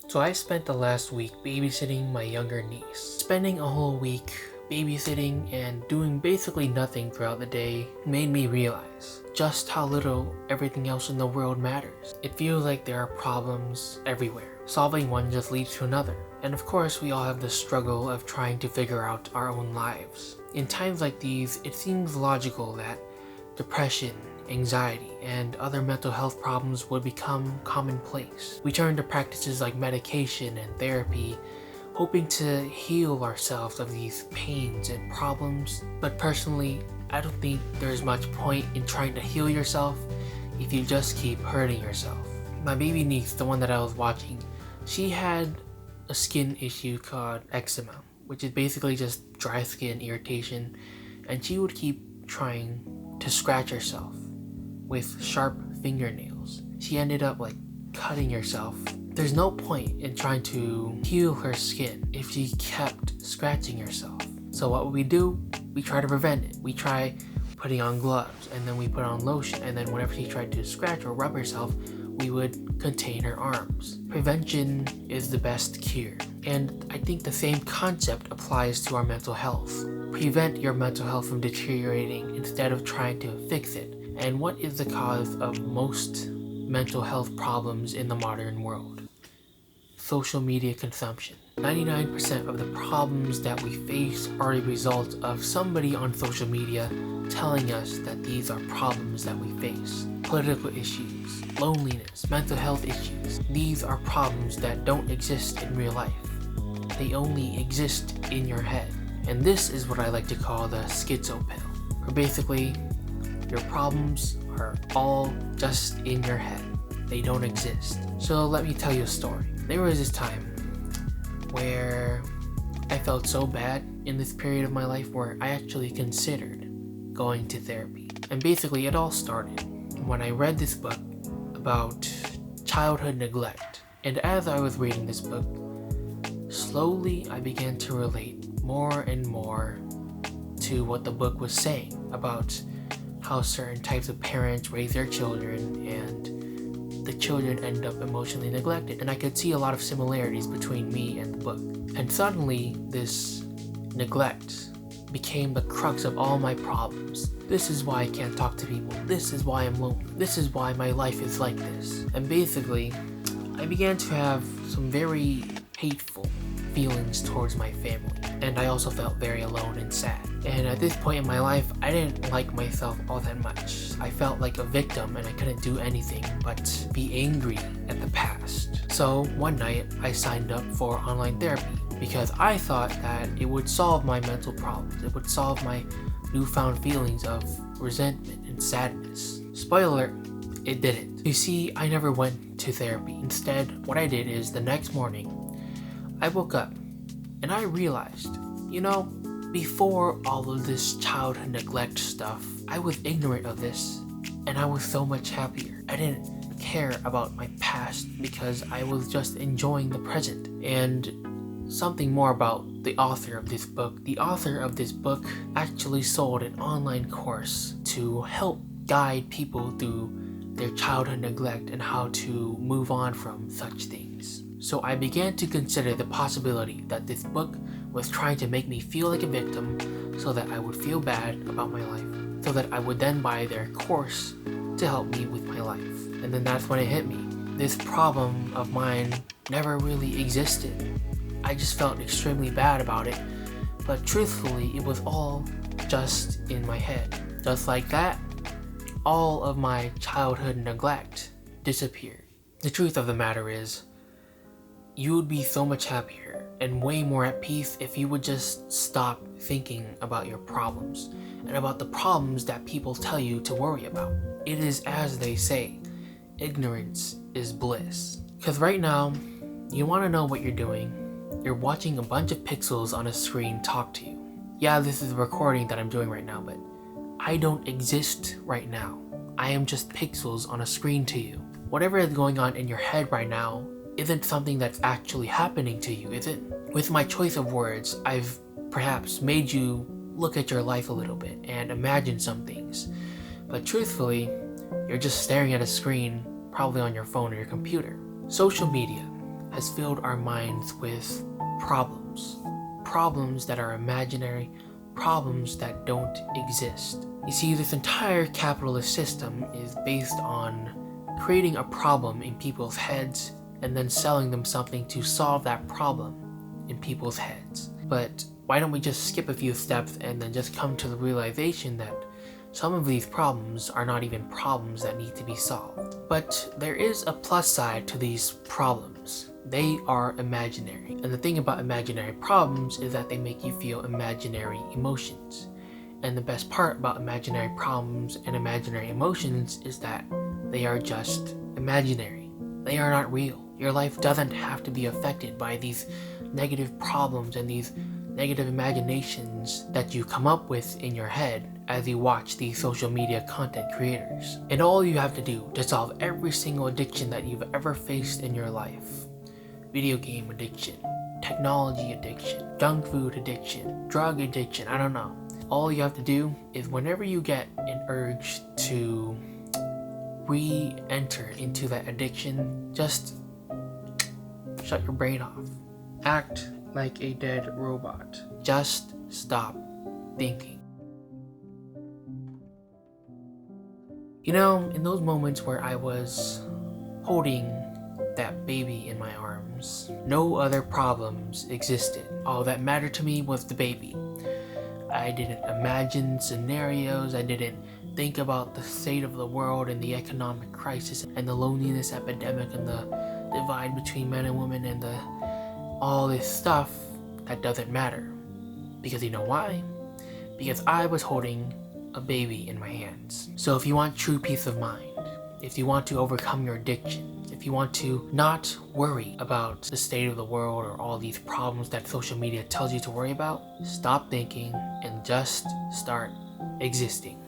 So I spent the last week babysitting my younger niece. Spending a whole week babysitting and doing basically nothing throughout the day made me realize just how little everything else in the world matters. It feels like there are problems everywhere. Solving one just leads to another. And of course, we all have the struggle of trying to figure out our own lives. In times like these, it seems logical that depression, anxiety, and other mental health problems would become commonplace. We turn to practices like medication and therapy, hoping to heal ourselves of these pains and problems. But personally, I don't think there's much point in trying to heal yourself if you just keep hurting yourself. My baby niece, the one that I was watching, she had a skin issue called eczema, which is basically just dry skin irritation, and she would keep trying to scratch herself with sharp fingernails. She ended up cutting herself. There's no point in trying to heal her skin if she kept scratching herself. So what would we do? We try to prevent it. We try putting on gloves, and then we put on lotion, and then whenever she tried to scratch or rub herself, we would contain her arms. Prevention is the best cure. And I think the same concept applies to our mental health. Prevent your mental health from deteriorating instead of trying to fix it. And what is the cause of most mental health problems in the modern world? Social media consumption. 99% of the problems that we face are a result of somebody on social media telling us that these are problems that we face. Political issues, loneliness, mental health issues. These are problems that don't exist in real life. They only exist in your head. And this is what I like to call the Schizopill, where basically your problems are all just in your head. They don't exist. So let me tell you a story. There was this time where I felt so bad in this period of my life where I actually considered going to therapy. And basically it all started when I read this book about childhood neglect. And as I was reading this book, slowly I began to relate more and more to what the book was saying about how certain types of parents raise their children and the children end up emotionally neglected. And I could see a lot of similarities between me and the book. And suddenly this neglect became the crux of all my problems. This is why I can't talk to people. This is why I'm lonely. This is why my life is like this. And basically, I began to have some very hateful feelings towards my family. And I also felt very alone and sad. And at this point in my life, I didn't like myself all that much. I felt like a victim and I couldn't do anything but be angry at the past. So one night, I signed up for online therapy because I thought that it would solve my mental problems. It would solve my newfound feelings of resentment and sadness. Spoiler, it didn't. You see, I never went to therapy. Instead, what I did is the next morning, I woke up and I realized, before all of this childhood neglect stuff, I was ignorant of this and I was so much happier. I didn't care about my past because I was just enjoying the present. And something more about the author of this book. The author of this book actually sold an online course to help guide people through their childhood neglect and how to move on from such things. So I began to consider the possibility that this book was trying to make me feel like a victim so that I would feel bad about my life, so that I would then buy their course to help me with my life. And then that's when it hit me. This problem of mine never really existed. I just felt extremely bad about it, but truthfully, it was all just in my head. Just like that, all of my childhood neglect disappeared. The truth of the matter is, you would be so much happier and way more at peace if you would just stop thinking about your problems and about the problems that people tell you to worry about. It is as they say, ignorance is bliss. Because right now, you want to know what you're doing. You're watching a bunch of pixels on a screen talk to you. Yeah, this is a recording that I'm doing right now, but I don't exist right now. I am just pixels on a screen to you. Whatever is going on in your head right now isn't something that's actually happening to you, is it? With my choice of words, I've perhaps made you look at your life a little bit and imagine some things. But truthfully, you're just staring at a screen, probably on your phone or your computer. Social media. has filled our minds with problems. Problems that are imaginary, problems that don't exist. You see, this entire capitalist system is based on creating a problem in people's heads and then selling them something to solve that problem in people's heads. But why don't we just skip a few steps and then just come to the realization that some of these problems are not even problems that need to be solved. But there is a plus side to these problems. They are imaginary. And the thing about imaginary problems is that they make you feel imaginary emotions. And the best part about imaginary problems and imaginary emotions is that they are just imaginary. They are not real. Your life doesn't have to be affected by these negative problems and these negative imaginations that you come up with in your head as you watch these social media content creators. And all you have to do to solve every single addiction that you've ever faced in your life, video game addiction, technology addiction, junk food addiction, drug addiction, I don't know. All you have to do is whenever you get an urge to re-enter into that addiction, just shut your brain off. Act like a dead robot. Just stop thinking. You know, in those moments where I was holding that baby in my arms, no other problems existed. All that mattered to me was the baby. I didn't imagine scenarios, I didn't think about the state of the world and the economic crisis and the loneliness epidemic and the divide between men and women and all this stuff that doesn't matter. Because you know why? Because I was holding a baby in my hands. So if you want true peace of mind, if you want to overcome your addictions, if you want to not worry about the state of the world or all these problems that social media tells you to worry about, stop thinking and just start existing.